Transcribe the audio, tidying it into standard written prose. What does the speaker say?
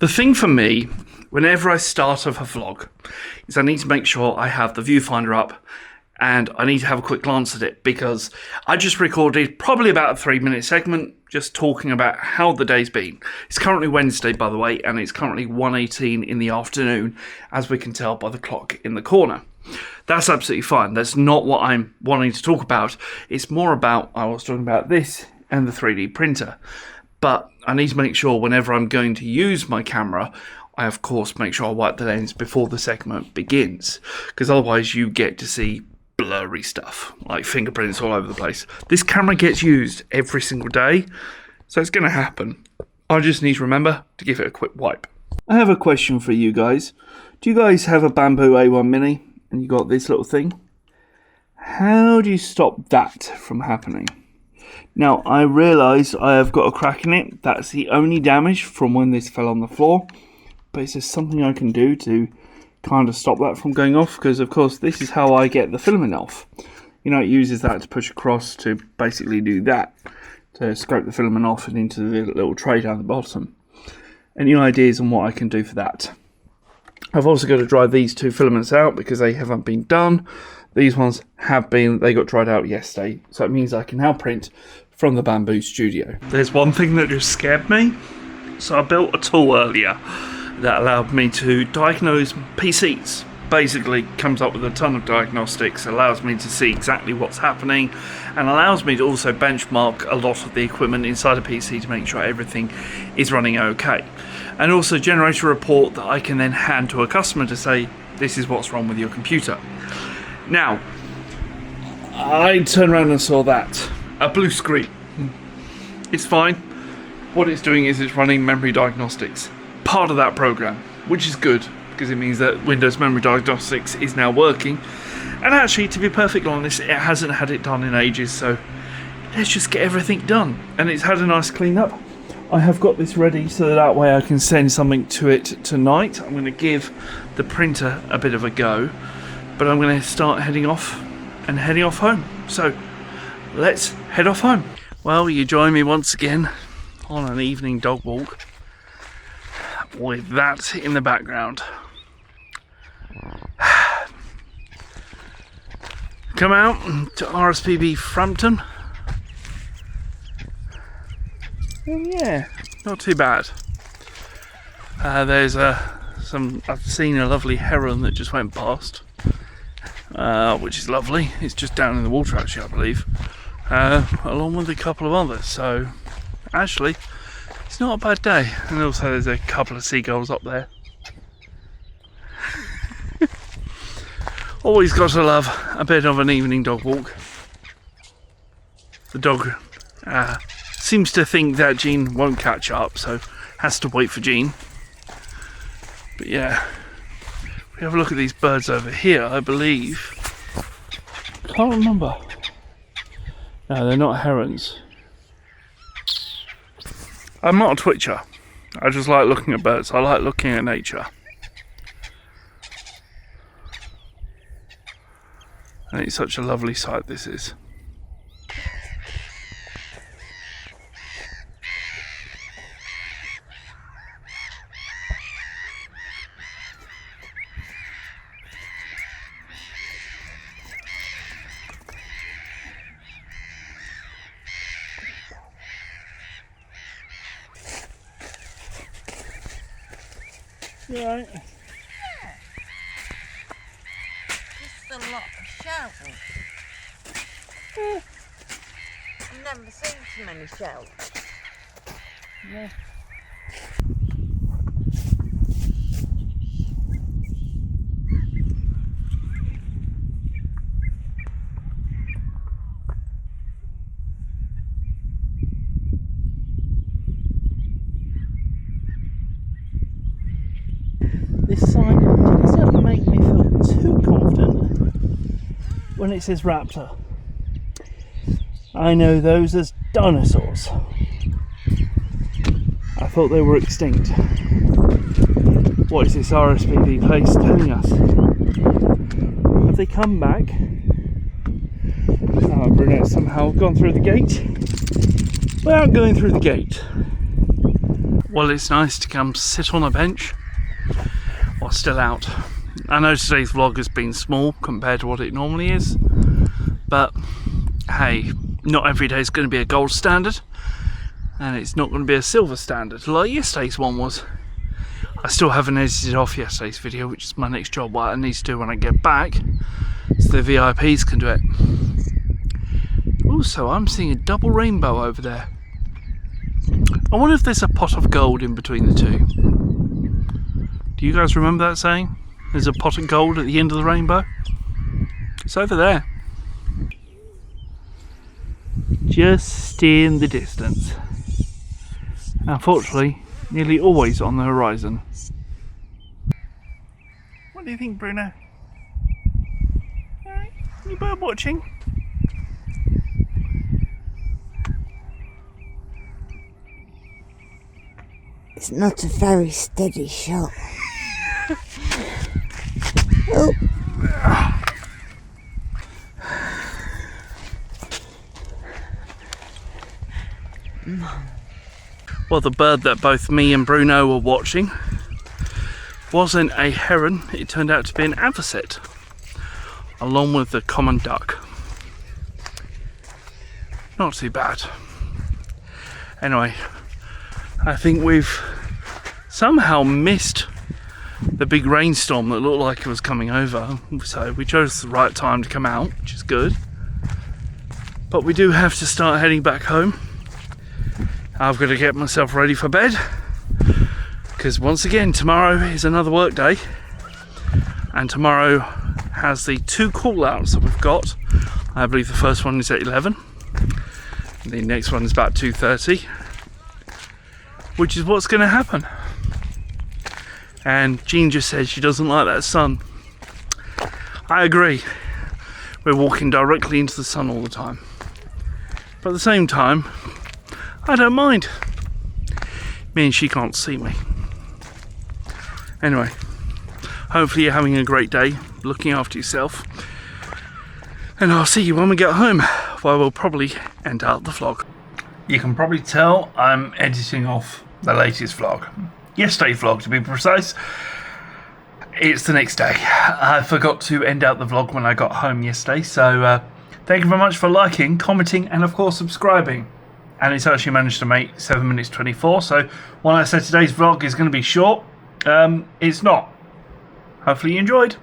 The thing for me, whenever I start off a vlog, is I need to make sure I have the viewfinder up and I need to have a quick glance at it, because I just recorded probably about a 3-minute segment just talking about how the day's been. It's currently Wednesday, by the way, and it's currently 1:18 in the afternoon, as we can tell by the clock in the corner. That's absolutely fine. That's not what I'm wanting to talk about. It's more about, I was talking about this and the 3D printer. But I need to make sure whenever I'm going to use my camera, I of course make sure I wipe the lens before the segment begins, because otherwise you get to see blurry stuff, like fingerprints all over the place. This camera gets used every single day, so it's going to happen. I just need to remember to give it a quick wipe. I have a question for you guys. Do you guys have a Bamboo A1 Mini and you got this little thing? How do you stop that from happening? Now, I realise I have got a crack in it. That's the only damage from when this fell on the floor. But is there something I can do to kind of stop that from going off? Because, of course, this is how I get the filament off. You know, it uses that to push across to basically do that, to scrape the filament off and into the little tray down the bottom. Any ideas on what I can do for that? I've also got to dry these two filaments out because they haven't been done. These ones have been, they got dried out yesterday, so it means I can now print from the Bamboo studio. There's one thing that just scared me. So I built a tool earlier that allowed me to diagnose PCs. Basically comes up with a ton of diagnostics, allows me to see exactly what's happening, and allows me to also benchmark a lot of the equipment inside a PC to make sure everything is running okay. And also generate a report that I can then hand to a customer to say, this is what's wrong with your computer. Now, I turned around and saw that. A blue screen. It's fine. What it's doing is it's running memory diagnostics. Part of that program, which is good, because it means that Windows Memory Diagnostics is now working. And actually, to be perfectly honest, it hasn't had it done in ages, so let's just get everything done. And it's had a nice clean up. I have got this ready so that way I can send something to it tonight. I'm going to give the printer a bit of a go. But I'm going to start heading off home. So let's head off home. Well, you join me once again on an evening dog walk with that in the background. Come out to RSPB Frampton. And yeah, not too bad. There's I've seen a lovely heron that just went past. Which is lovely. It's just down in the water actually, I believe, along with a couple of others, so actually it's not a bad day. And also there's a couple of seagulls up there. Always got to love a bit of an evening dog walk. The dog seems to think that Jean won't catch up, so has to wait for Jean. But yeah, have a look at these birds over here. I believe, can't remember. No, they're not herons. I'm not a twitcher. I just like looking at birds. I like looking at nature. And it's such a lovely sight this is. Right. Just a lot of shells. Yeah. I've never seen so many shells. Yeah. This sign doesn't make me feel too confident when it says raptor. I know those as dinosaurs. I thought they were extinct. What is this RSPB place telling us? Have they come back? Oh, Bruno somehow gone through the gate without going through the gate. Well, it's nice to come sit on a bench while still out. I know today's vlog has been small compared to what it normally is, but hey, not every day is going to be a gold standard, and it's not going to be a silver standard like yesterday's one was. I still haven't edited off yesterday's video, which is my next job, what I need to do when I get back, so the VIPs can do it. Also, I'm seeing a double rainbow over there. I wonder if there's a pot of gold in between the two. Do you guys remember that saying? There's a pot of gold at the end of the rainbow? It's over there. Just in the distance. Unfortunately, nearly always on the horizon. What do you think, Bruno? You bird watching? It's not a very steady shot. Oh. Well, the bird that both me and Bruno were watching wasn't a heron, it turned out to be an avocet, along with the common duck. Not too bad. Anyway, I think we've somehow missed the big rainstorm that looked like it was coming over, so we chose the right time to come out, which is good. But we do have to start heading back home. I've got to get myself ready for bed, because once again tomorrow is another work day, and tomorrow has the 2 call outs that we've got. I believe the first one is at 11, the next one is about 2:30, which is what's going to happen. And Jean just said she doesn't like that sun. I agree. We're walking directly into the sun all the time, but at the same time I don't mind. Meaning she can't see me. Anyway, hopefully you're having a great day, looking after yourself, and I'll see you when we get home, where we'll probably end out the vlog. You can probably tell I'm editing off the latest vlog. Yesterday's vlog, to be precise. It's the next day. I forgot to end out the vlog when I got home yesterday, so thank you very much for liking, commenting, and of course subscribing. And it's actually managed to make 7 minutes 24, so while I said today's vlog is going to be short, it's not. Hopefully you enjoyed.